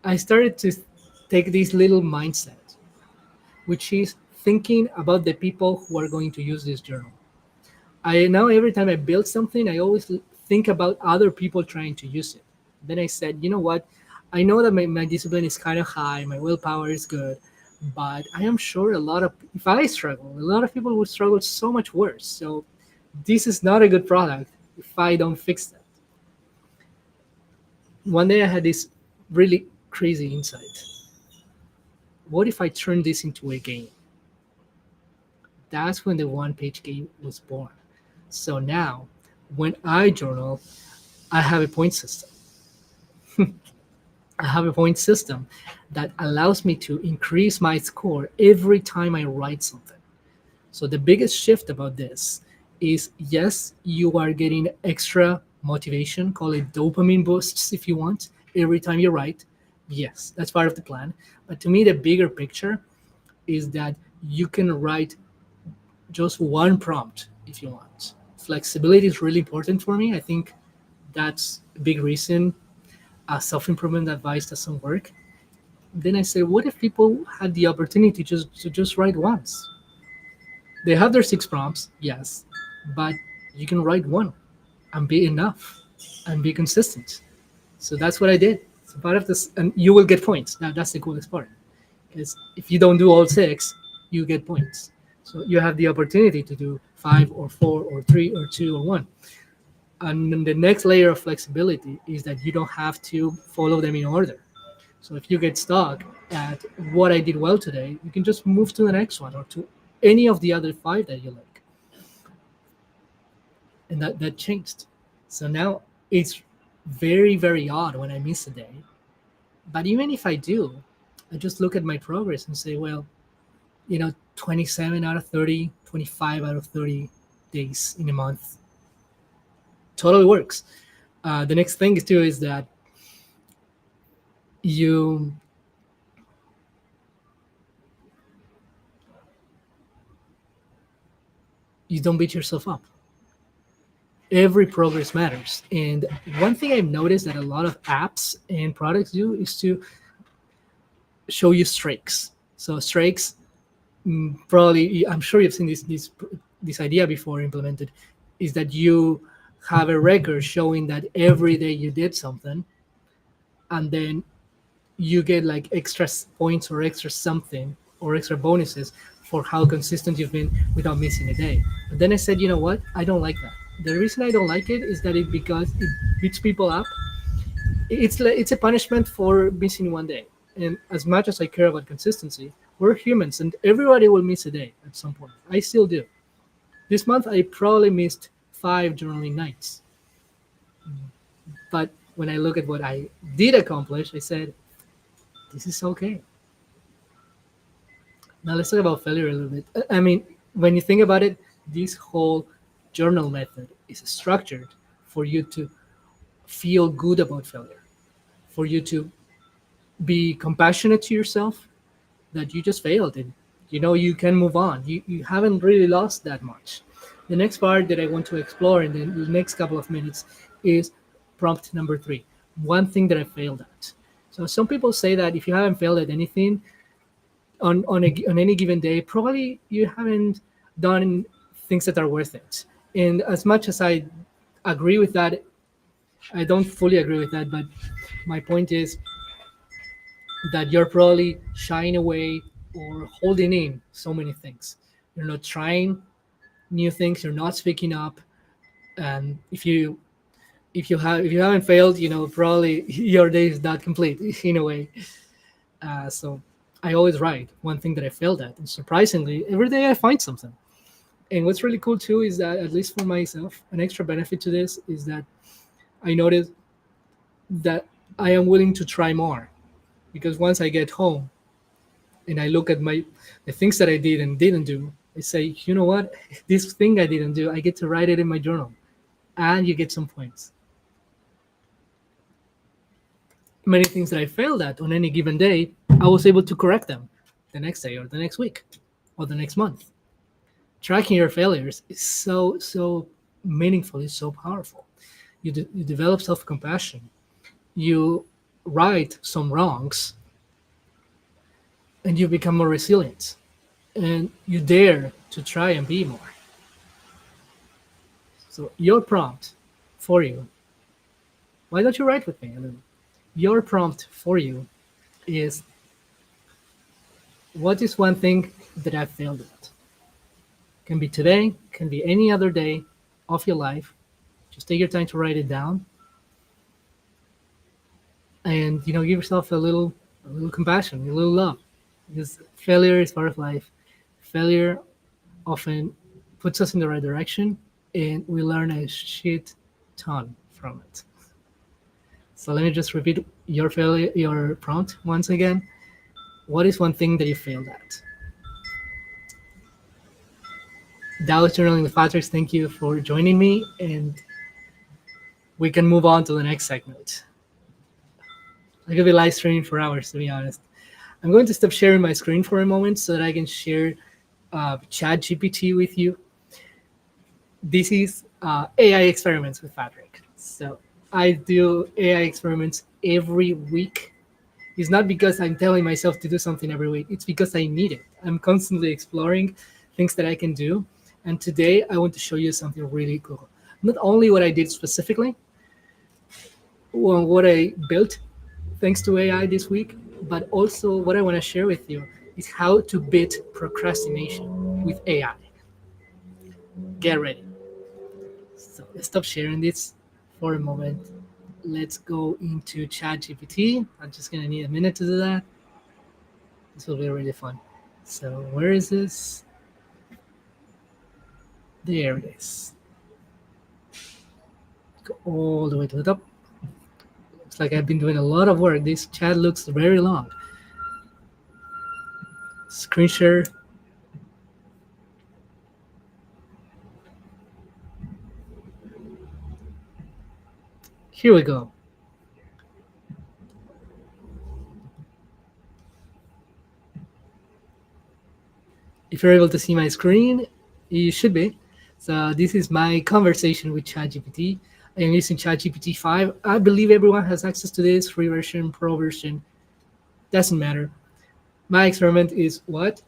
I started to take this little mindset, which is thinking about the people who are going to use this journal. I now every time I build something, I always think about other people trying to use it. Then I said, you know what? I know that my discipline is kind of high, my willpower is good, but I am sure if I struggle, a lot of people would struggle so much worse. So this is not a good product if I don't fix that. One day I had this really crazy insight. What if I turn this into a game? That's when the one page game was born. So now, when I journal, I have a point system. I have a point system that allows me to increase my score every time I write something. So the biggest shift about this is yes, you are getting extra motivation, call it dopamine boosts if you want, every time you write. Yes, that's part of the plan. But to me, the bigger picture is that you can write just one prompt if you want. Flexibility is really important for me. I think that's a big reason self improvement advice doesn't work. Then I say, what if people had the opportunity to just write once? They have their six prompts, yes, but you can write one and be enough and be consistent. So that's what I did. So part of this, and you will get points. That's the coolest part. Because if you don't do all six, you get points. So you have the opportunity to do five or four or three or two or one. And then the next layer of flexibility is that you don't have to follow them in order. So if you get stuck at what I did well today, you can just move to the next one or to any of the other five that you like. And that changed. So now it's very, very odd when I miss a day. But even if I do, I just look at my progress and say, well, 27 out of 30, 25 out of 30 days in a month totally works. The next thing is too is that you you don't beat yourself up. Every progress matters. And one thing I've noticed that a lot of apps and products do is to show you streaks. So streaks, probably I'm sure you've seen this idea before implemented, is that you have a record showing that every day you did something, and then you get like extra points or extra something or extra bonuses for how consistent you've been without missing a day. But then I said, you know what? I don't like that. The reason I don't like it is that because it beats people up. It's a punishment for missing one day. And as much as I care about consistency, we're humans and everybody will miss a day at some point. I still do. This month I probably missed 5 journaling nights. But when I look at what I did accomplish, I said, this is okay. Now let's talk about failure a little bit. I mean, when you think about it, this whole journal method is structured for you to feel good about failure, for you to be compassionate to yourself that you just failed and you can move on. You haven't really lost that much. The next part that I want to explore in the next couple of minutes is prompt number 3. One thing that I failed at. So some people say that if you haven't failed at anything, on any given day, probably you haven't done things that are worth it. And as much as I agree with that, I don't fully agree with that. But my point is that you're probably shying away or holding in so many things. You're not trying new things. You're not speaking up. And if you haven't failed, probably your day is not complete in a way. So I always write one thing that I failed at, and surprisingly, every day I find something. And what's really cool too is that, at least for myself, an extra benefit to this is that I notice that I am willing to try more, because once I get home and I look at the things that I did and didn't do, I say, you know what, this thing I didn't do, I get to write it in my journal, and you get some points. Many things that I failed at on any given day, I was able to correct them the next day or the next week or the next month. Tracking your failures is so meaningful. It's so powerful. You develop self-compassion. You right some wrongs, and you become more resilient. And you dare to try and be more. So your prompt for you. Why don't you write with me a little? Your prompt for you is, what is one thing that I failed at? Can be today, can be any other day of your life. Just take your time to write it down, and give yourself a little compassion, a little love, because failure is part of life. Failure often puts us in the right direction, and we learn a shit ton from it. So let me just repeat your prompt once again. What is one thing that you failed at? That was Journaling with Patrick. Thank you for joining me, and we can move on to the next segment. I could be live streaming for hours, to be honest. I'm going to stop sharing my screen for a moment so that I can share ChatGPT with you. This is AI experiments with Patrick. So I do AI experiments every week. It's not because I'm telling myself to do something every week. It's because I need it. I'm constantly exploring things that I can do. And today I want to show you something really cool. Not only what I did specifically, or what I built thanks to AI this week, but also what I want to share with you is how to beat procrastination with AI. Get ready. So let's stop sharing this for a moment. Let's go into ChatGPT. I'm just gonna need a minute to do that. This will be really fun. So where is this? There it is. Go all the way to the top. Looks like I've been doing a lot of work. This chat looks very long. Screen share. Here we go. If you're able to see my screen, you should be. So this is my conversation with ChatGPT. I am using ChatGPT 5. I believe everyone has access to this free version, pro version, doesn't matter. My experiment is what?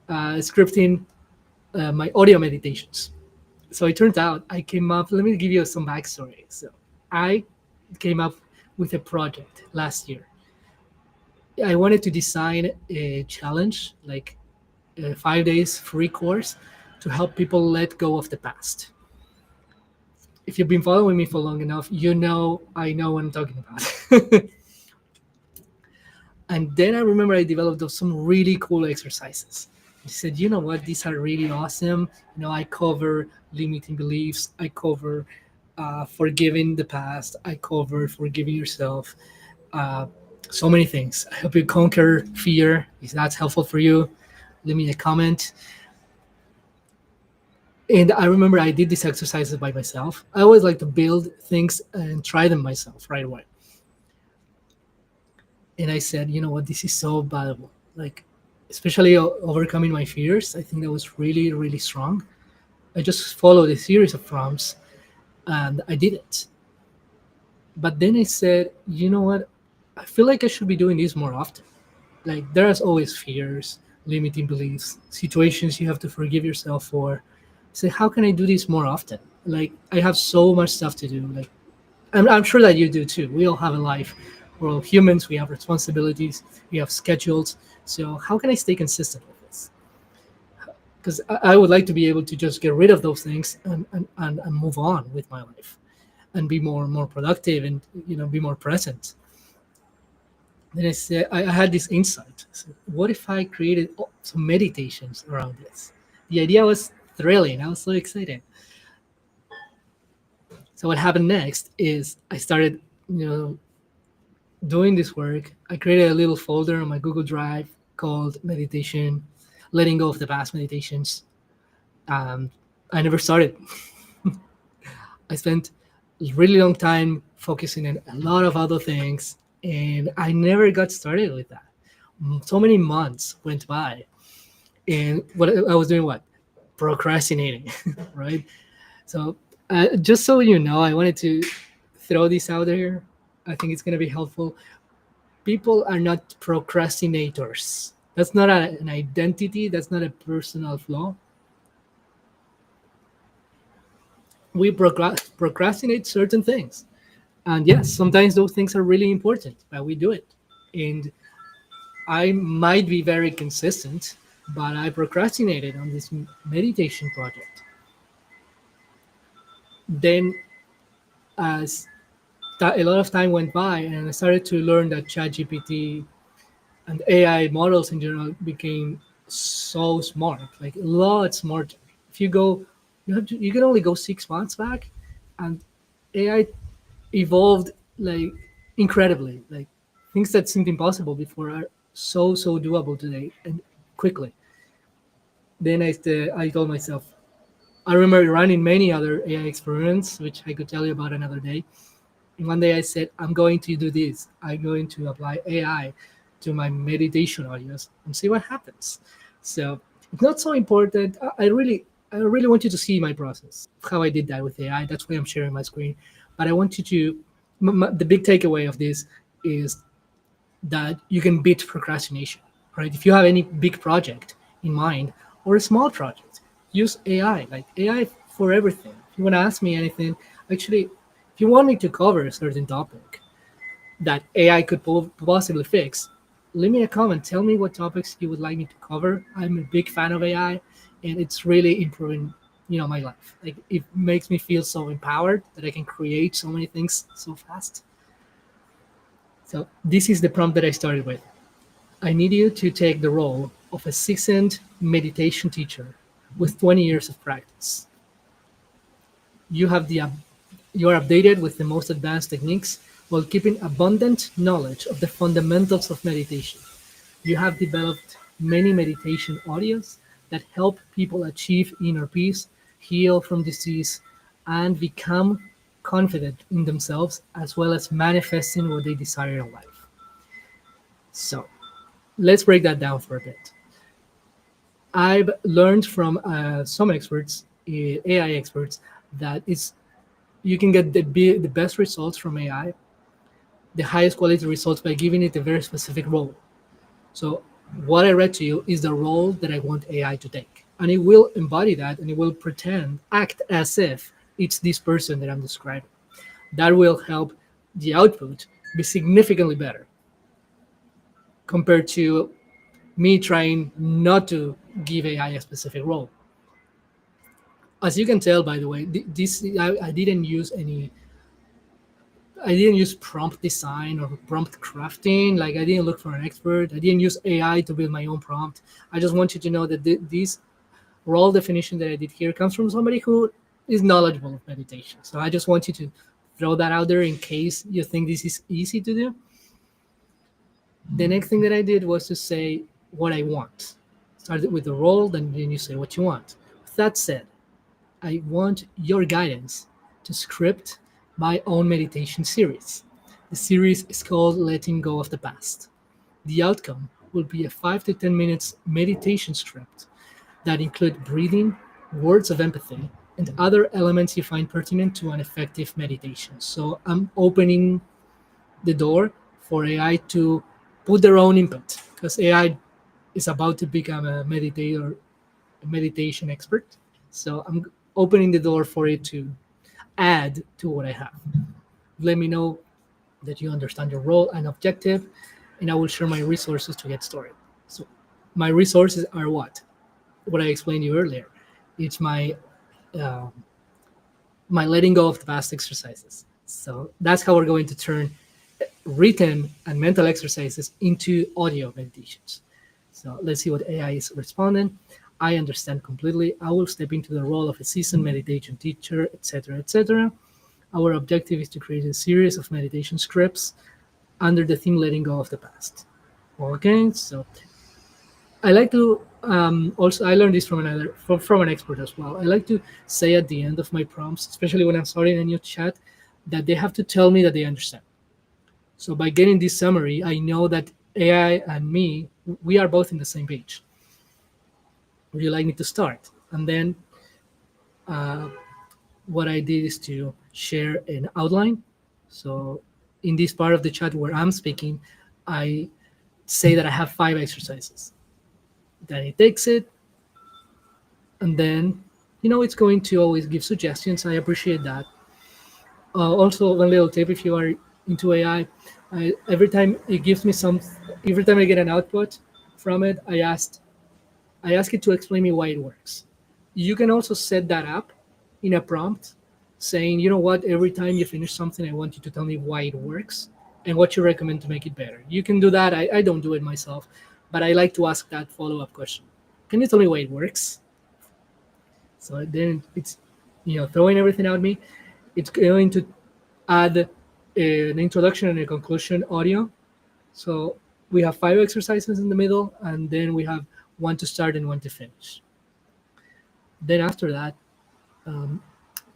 Scripting my audio meditations. So it turns out I came up, let me give you some backstory. So I came up with a project last year. I wanted to design a challenge, like a 5 days free course to help people let go of the past. If you've been following me for long enough, you know I know what I'm talking about. And then I remember I developed some really cool exercises. I said, you know what, these are really awesome. I cover limiting beliefs, I cover forgiving the past, I cover forgiving yourself. Uh, so many things. I hope you conquer fear. If that's helpful for you, leave me a comment. And I remember I did these exercises by myself. I always like to build things and try them myself right away. And I said, you know what, this is so valuable. Like, especially overcoming my fears. I think that was really, really strong. I just followed a series of prompts and I did it. But then I said, you know what, I feel like I should be doing this more often. Like, there's always fears, limiting beliefs, situations you have to forgive yourself for. So how can I do this more often? Like, I have so much stuff to do. Like, I'm sure that you do too. We all have a life. We're all humans. We have responsibilities. We have schedules. So how can I stay consistent with this? Because I would like to be able to just get rid of those things and move on with my life and be more productive and be more present. Then I said I had this insight. I said, what if I created some meditations around this? The idea was thrilling. I was so excited. So what happened next is I started, doing this work. I created a little folder on my Google Drive called meditation, letting go of the past meditations. I never started. I spent a really long time focusing on a lot of other things, and I never got started with that. So many months went by, and what I was doing, what procrastinating, right? So just so you know, I wanted to throw this out there. I think it's going to be helpful. People are not procrastinators. That's not an identity. That's not a personal flaw. We procrastinate certain things. And yes, sometimes those things are really important, but we do it. And I might be very consistent, but I procrastinated on this meditation project. Then, as a lot of time went by, and I started to learn that ChatGPT and AI models in general became so smart, like a lot smarter. If you go, you can only go 6 months back, and AI evolved like incredibly. Like, things that seemed impossible before are so doable today and quickly. Then I told myself, I remember running many other AI experiments, which I could tell you about another day. And one day I said, I'm going to do this. I'm going to apply AI to my meditation audios and see what happens. So it's not so important. I really want you to see my process, how I did that with AI. That's why I'm sharing my screen. But I want you to, the big takeaway of this is that you can beat procrastination, right? If you have any big project in mind or a small project, use AI, like AI for everything. If you want to ask me anything, actually, if you want me to cover a certain topic that AI could possibly fix, leave me a comment. Tell me what topics you would like me to cover. I'm a big fan of AI, and it's really improving, my life. Like, it makes me feel so empowered that I can create so many things so fast. So this is the prompt that I started with. I need you to take the role of a seasoned meditation teacher with 20 years of practice. You have the You are updated with the most advanced techniques while keeping abundant knowledge of the fundamentals of meditation. You have developed many meditation audios that help people achieve inner peace, heal from disease, and become confident in themselves as well as manifesting what they desire in life. So, let's break that down for a bit. I've learned from some experts, AI experts, that it's you can get the best results from AI, the highest quality results by giving it a very specific role. So what I read to you is the role that I want AI to take. And it will embody that and it will act as if it's this person that I'm describing. That will help the output be significantly better compared to me trying not to give AI a specific role. As you can tell, by the way, this I didn't use any. I didn't use prompt design or prompt crafting. Like I didn't look for an expert. I didn't use AI to build my own prompt. I just want you to know that this role definition that I did here comes from somebody who is knowledgeable of meditation. So I just want you to throw that out there in case you think this is easy to do. The next thing that I did was to say what I want. Started with the role, then you say what you want. With that said, I want your guidance to script my own meditation series. The series is called Letting Go of the Past. The outcome will be a 5 to 10 minutes meditation script that include breathing, words of empathy, and other elements you find pertinent to an effective meditation. So I'm opening the door for AI to put their own input because AI is about to become a meditator, a meditation expert. So I'm opening the door for it to add to what I have. Let me know that you understand your role and objective, and I will share my resources to get started. So my resources are what I explained to you earlier. It's uh, my letting go of the past exercises. So that's how we're going to turn written and mental exercises into audio meditations. So let's see what AI is responding. I understand completely. I will step into the role of a seasoned meditation teacher, etc., etc. Our objective is to create a series of meditation scripts under the theme letting go of the past. Okay, so I like to also I learned this from from an expert as well. I like to say at the end of my prompts, especially when I'm starting a new chat, that they have to tell me that they understand. So by getting this summary, I know that AI and me, we are both in the same page. Would you like me to start? And then uh, what I did is to share an outline. So in this part of the chat where I'm speaking, I say that I have 5 exercises. Then it takes it, and then it's going to always give suggestions. I appreciate that. Also, one little tip: if you are into AI, every time it gives me every time I get an output from it, I ask it to explain me why it works. You can also set that up in a prompt saying, you know what, every time you finish something, I want you to tell me why it works and what you recommend to make it better. You can do that. I don't do it myself, but I like to ask that follow up question. Can you tell me why it works? So then it's, throwing everything at me. It's going to add an introduction and a conclusion audio. So we have 5 exercises in the middle, and then we have one to start and one to finish. Then after that, um,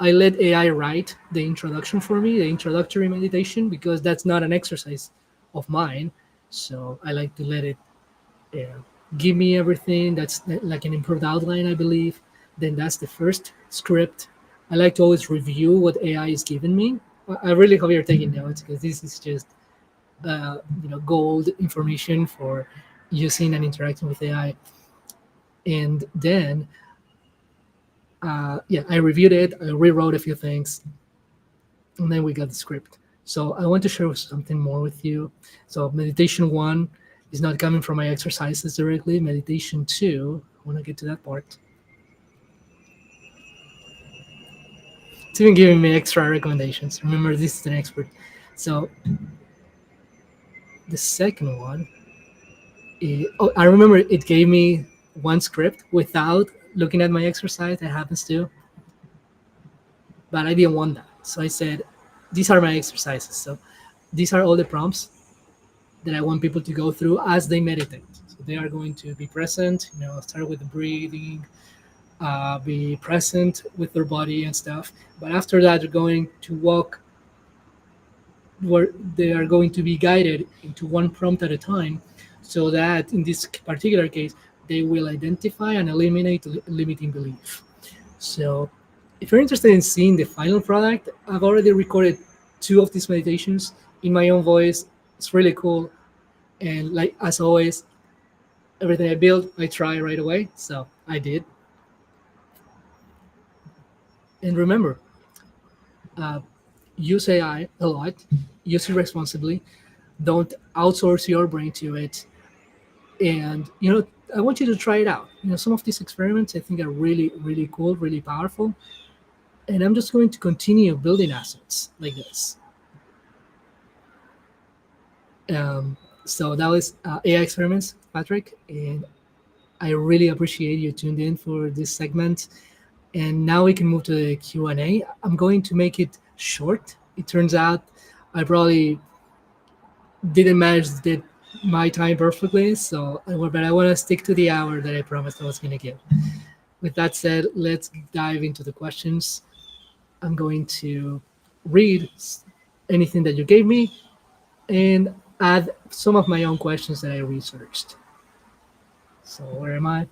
I let AI write the introduction for me, the introductory meditation, because that's not an exercise of mine. So I like to let it uh, give me everything. That's like an improved outline, I believe. Then that's the first script. I like to always review what AI is giving me. I really hope you're taking notes because this is just gold information for using and interacting with AI. And then yeah, I reviewed it, I rewrote a few things, and then we got the script. So I want to share something more with you. So meditation 1 is not coming from my exercises directly. Meditation 2, I want to get to that part. It's even giving me extra recommendations. Remember, this is an expert. So the second one, I remember it gave me one script without looking at my exercise. It happens to, but I didn't want that. So I said, these are my exercises. So these are all the prompts that I want people to go through as they meditate. So they are going to be present, start with the breathing, be present with their body and stuff. But after that, they're going to walk where they are going to be guided into one prompt at a time, so that in this particular case, they will identify and eliminate limiting belief. So if you're interested in seeing the final product, I've already recorded two of these meditations in my own voice. It's really cool. And like as always, everything I build, I try right away. So I did. And remember, uh, use AI a lot, use it responsibly. Don't outsource your brain to it. And I want you to try it out. Some of these experiments I think are really, really cool, really powerful. And I'm just going to continue building assets like this. So that was AI experiments, Patrick, and I really appreciate you tuned in for this segment. And now we can move to the Q&A. I'm going to make it short. It turns out I probably didn't manage to did my time perfectly, but I want to stick to the hour that I promised I was going to give. With that said, let's dive into the questions. I'm going to read anything that you gave me and add some of my own questions that I researched. So where am I?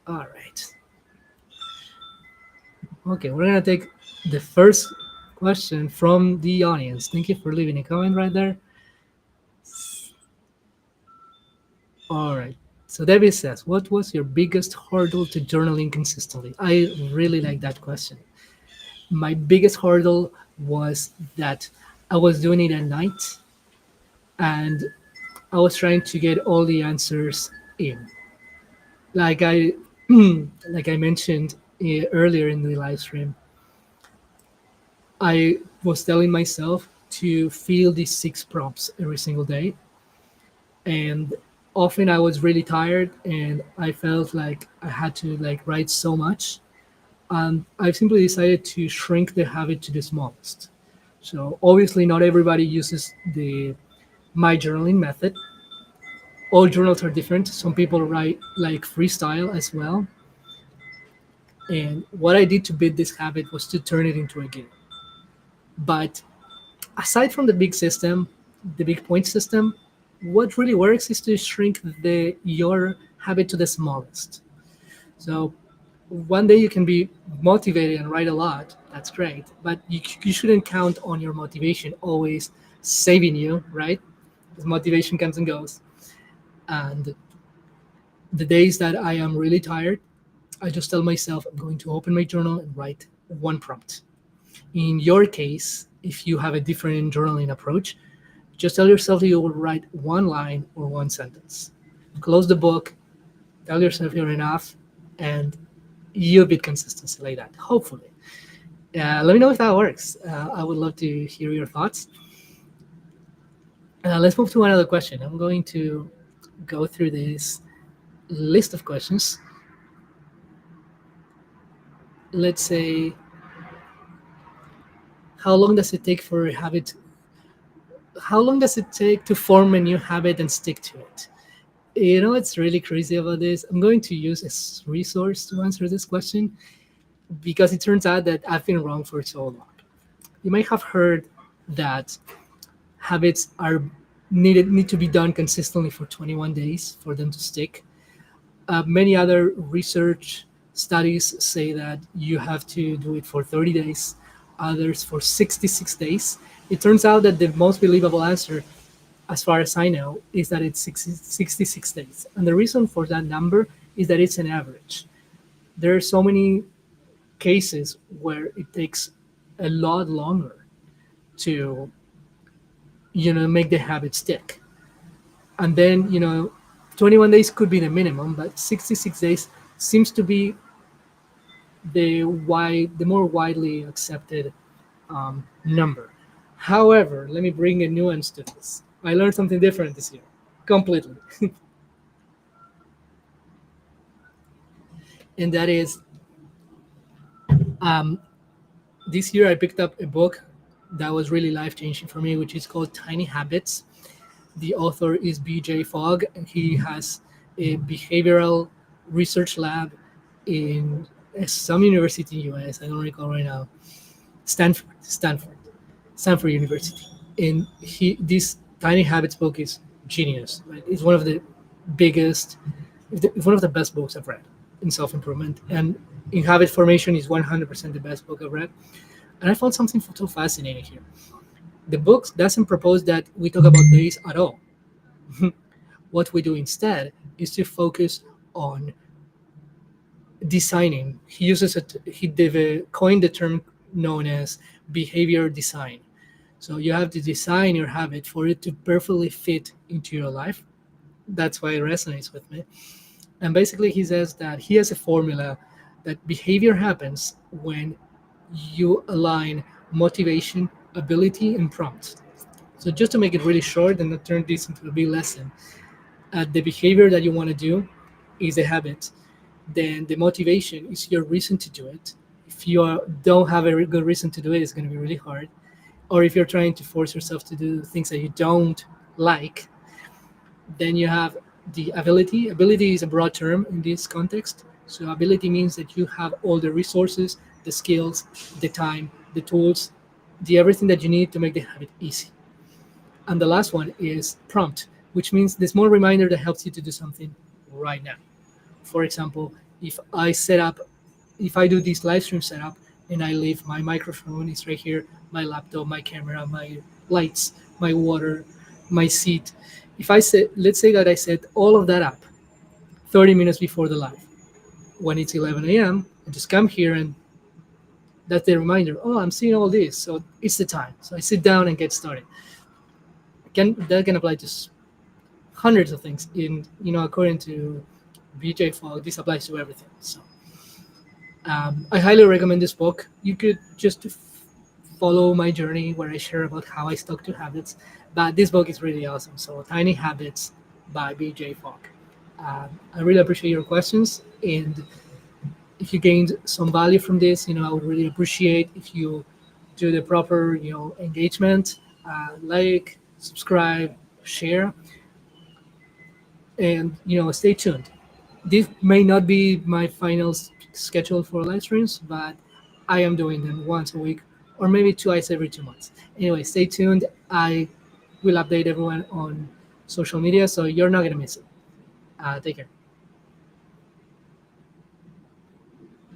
All right. Okay, we're gonna take the first question from the audience. Thank you for leaving a comment right there. All right. So Debbie says, "What was your biggest hurdle to journaling consistently?" I really like that question. My biggest hurdle was that I was doing it at night, and I was trying to get all the answers in. Like I, like I mentioned earlier in the live stream, I was telling myself to feel these six prompts every single day, and often I was really tired, and I felt like I had to like write so much. And I've simply decided to shrink the habit to the smallest. So obviously, not everybody uses the my journaling method. All journals are different. Some people write like freestyle as well. And what I did to beat this habit was to turn it into a game. But aside from the big system, the big point system, what really works is to shrink the your habit to the smallest. So one day you can be motivated and write a lot. That's great, but you shouldn't count on your motivation always saving you, right? Because motivation comes and goes. And the days that I am really tired, I just tell myself I'm going to open my journal and write one prompt. In your case, if you have a different journaling approach, just tell yourself that you will write one line or one sentence. Close the book, tell yourself you're enough, and you'll build consistency like that, hopefully. Let me know if that works. I would love to hear your thoughts. Let's move to another question. I'm going to go through this list of questions. Let's say, how long does it take for a habit? How long does it take to form a new habit and stick to it? It's really crazy about this. I'm going to use a resource to answer this question because it turns out that I've been wrong for so long. You might have heard that habits are need to be done consistently for 21 days for them to stick. Many other research studies say that you have to do it for 30 days, others for 66 days. It turns out that the most believable answer, as far as I know, is that it's 66 days. And the reason for that number is that it's an average. There are so many cases where it takes a lot longer to make the habit stick. And then 21 days could be the minimum, but 66 days seems to be the more widely accepted number. However, let me bring a nuance to this. I learned something different this year, completely. And that is, Um, this year, I picked up a book that was really life changing for me, which is called Tiny Habits. The author is BJ Fogg, and he has a behavioral research lab in some university in US. I don't recall right now. Stanford University. And this Tiny Habits book is genius. Right? It's one of the biggest, it's one of the best books I've read in self improvement. And in habit formation is 100% the best book I've read. And I found something so fascinating here. The book doesn't propose that we talk about days at all. What we do instead is to focus on designing. He uses it. Coined the term known as behavior design. So you have to design your habit for it to perfectly fit into your life. That's why it resonates with me. And basically, he says that he has a formula that behavior happens when you align motivation, ability, and prompts. So just to make it really short and not turn this into a big lesson, the behavior that you want to do is a habit. Then the motivation is your reason to do it. If don't have a good reason to do it, it's going to be really hard. Or if you're trying to force yourself to do things that you don't like, then you have the ability. Ability is a broad term in this context. So ability means that you have all the resources, the skills, the time, the tools, the everything that you need to make the habit easy. And the last one is prompt, which means the small reminder that helps you to do something right now. For example, if I do this live stream setup and I leave my microphone, it's right here, my laptop, my camera, my lights, my water, my seat. If I set, let's say that I set all of that up 30 minutes before the live. When it's 11 a.m., I just come here and that's the reminder. Oh, I'm seeing all this, so it's the time. So I sit down and get started. That can apply to hundreds of things. According to BJ Fogg, this applies to everything. So I highly recommend this book. You could just follow my journey where I share about how I stuck to habits. But this book is really awesome. So Tiny Habits by BJ Fogg. I really appreciate your questions, and if you gained some value from this, I would really appreciate if you do the proper, engagement, like, subscribe, share, and stay tuned. This may not be my final schedule for live streams, but I am doing them once a week or maybe twice every 2 months. Anyway, stay tuned. I will update everyone on social media, so you're not gonna miss it. Take care.